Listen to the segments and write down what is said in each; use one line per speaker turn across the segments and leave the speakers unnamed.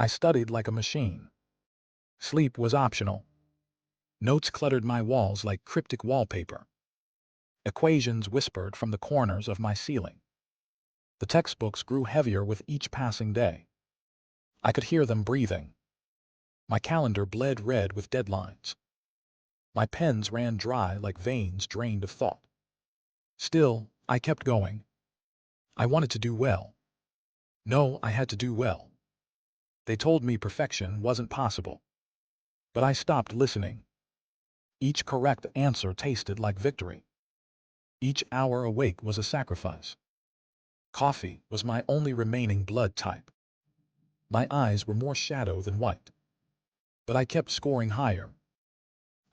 I studied like a machine. Sleep was optional. Notes cluttered my walls like cryptic wallpaper. Equations whispered from the corners of my ceiling. The textbooks grew heavier with each passing day. I could hear them breathing. My calendar bled red with deadlines. My pens ran dry like veins drained of thought. Still, I kept going. I wanted to do well. No, I had to do well. They told me perfection wasn't possible. But I stopped listening. Each correct answer tasted like victory. Each hour awake was a sacrifice. Coffee was my only remaining blood type. My eyes were more shadow than white. But I kept scoring higher.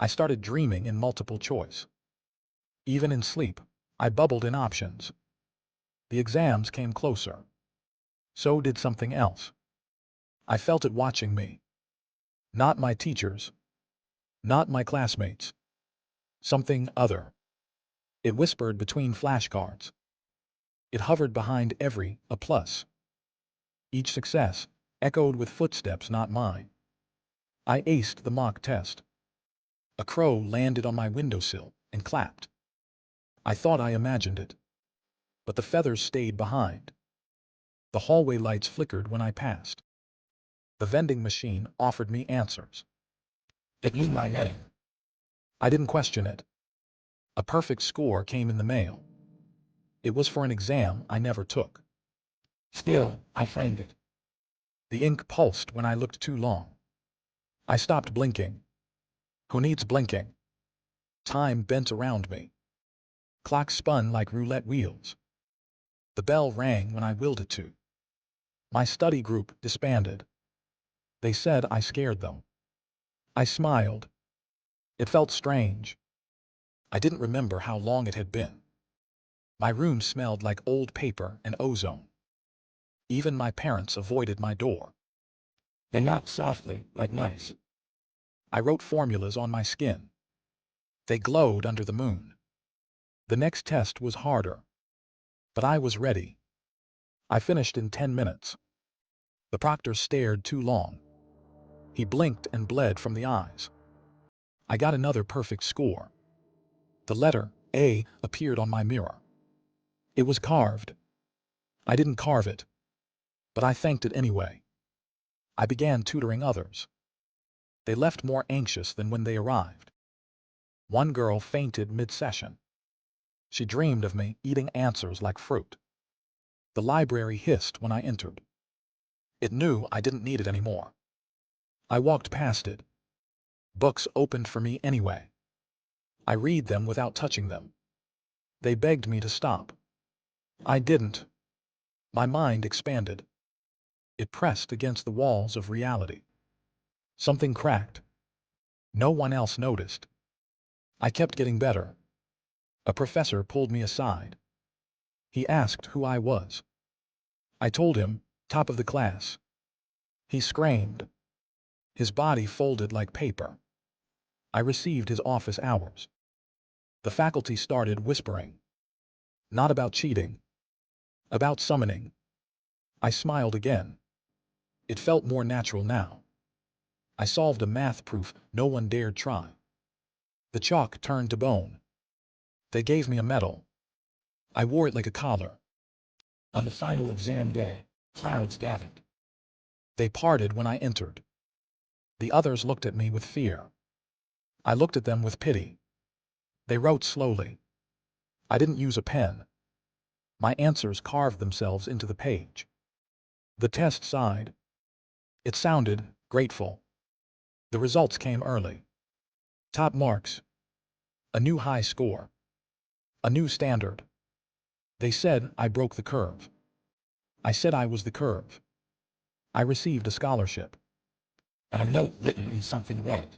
I started dreaming in multiple choice. Even in sleep, I bubbled in options. The exams came closer. So did something else. I felt it watching me. Not my teachers. Not my classmates. Something other. It whispered between flashcards. It hovered behind every A plus. Each success echoed with footsteps not mine. I aced the mock test. A crow landed on my windowsill and clapped. I thought I imagined it. But the feathers stayed behind. The hallway lights flickered when I passed. The vending machine offered me answers. It knew my name. I didn't question it. A perfect score came in the mail. It was for an exam I never took. Still, I framed it. The ink pulsed when I looked too long. I stopped blinking. Who needs blinking? Time bent around me. Clocks spun like roulette wheels. The bell rang when I willed it to. My study group disbanded. They said I scared them. I smiled. It felt strange. I didn't remember how long it had been. My room smelled like old paper and ozone. Even my parents avoided my door. They knocked softly, like mice. I wrote formulas on my skin. They glowed under the moon. The next test was harder. But I was ready. I finished in 10 minutes. The proctor stared too long. He blinked and bled from the eyes. I got another perfect score. The letter A appeared on my mirror. It was carved. I didn't carve it, but I thanked it anyway. I began tutoring others. They left more anxious than when they arrived. One girl fainted mid-session. She dreamed of me eating answers like fruit. The library hissed when I entered. It knew I didn't need it anymore. I walked past it. Books opened for me anyway. I read them without touching them. They begged me to stop. I didn't. My mind expanded. It pressed against the walls of reality. Something cracked. No one else noticed. I kept getting better. A professor pulled me aside. He asked who I was. I told him, top of the class. He screamed. His body folded like paper. I received his office hours. The faculty started whispering. Not about cheating. About summoning. I smiled again. It felt more natural now. I solved a math proof no one dared try. The chalk turned to bone. They gave me a medal. I wore it like a collar. On the final exam day, clouds gathered. They parted when I entered. The others looked at me with fear. I looked at them with pity. They wrote slowly. I didn't use a pen. My answers carved themselves into the page. The test sighed. It sounded grateful. The results came early. Top marks. A new high score. A new standard. They said I broke the curve. I said I was the curve. I received a scholarship. And a note written in something red.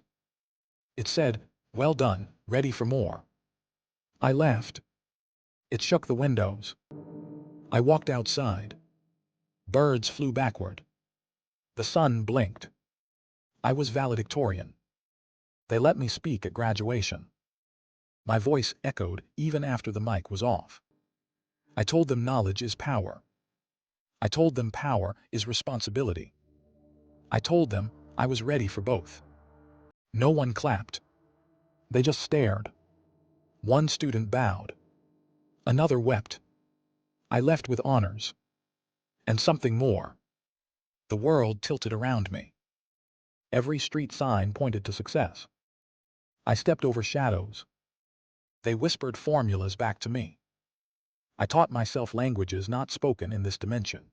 It said, "Well done, ready for more." I laughed. It shook the windows. I walked outside. Birds flew backward. The sun blinked. I was valedictorian. They let me speak at graduation. My voice echoed even after the mic was off. I told them knowledge is power. I told them power is responsibility. I told them I was ready for both. No one clapped. They just stared. One student bowed. Another wept. I left with honors. And something more. The world tilted around me. Every street sign pointed to success. I stepped over shadows. They whispered formulas back to me. I taught myself languages not spoken in this dimension.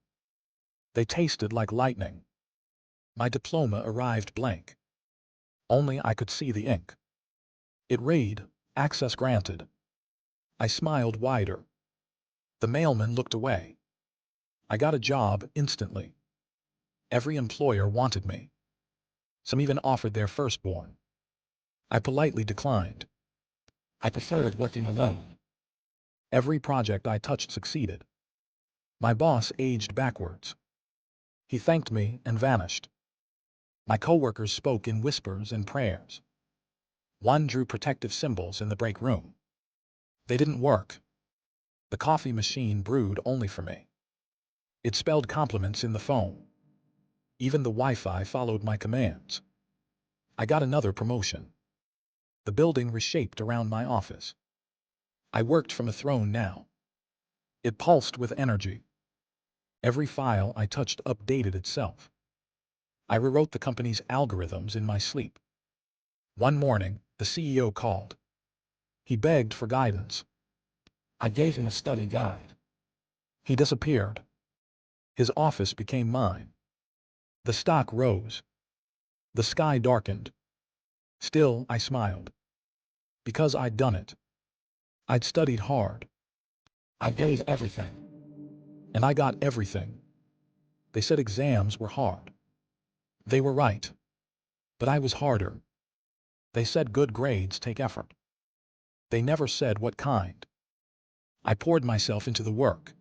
They tasted like lightning. My diploma arrived blank. Only I could see the ink. It read, "Access granted." I smiled wider. The mailman looked away. I got a job instantly. Every employer wanted me. Some even offered their firstborn. I politely declined. I preferred working alone. Every project I touched succeeded. My boss aged backwards. He thanked me and vanished. My coworkers spoke in whispers and prayers. One drew protective symbols in the break room. They didn't work. The coffee machine brewed only for me. It spelled compliments in the phone. Even the Wi-Fi followed my commands. I got another promotion. The building reshaped around my office. I worked from a throne now. It pulsed with energy. Every file I touched updated itself. I rewrote the company's algorithms in my sleep. One morning, the CEO called. He begged for guidance. I gave him a study guide. He disappeared. His office became mine. The stock rose. The sky darkened. Still, I smiled. Because I'd done it. I'd studied hard. I gave everything. And I got everything. They said exams were hard. They were right. But I was harder. They said good grades take effort. They never said what kind. I poured myself into the work.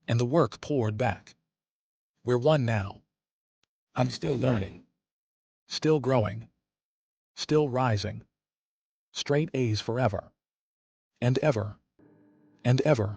And the work poured back. We're one now. I'm still learning. Still growing. Still rising. Straight A's forever. And ever. And ever.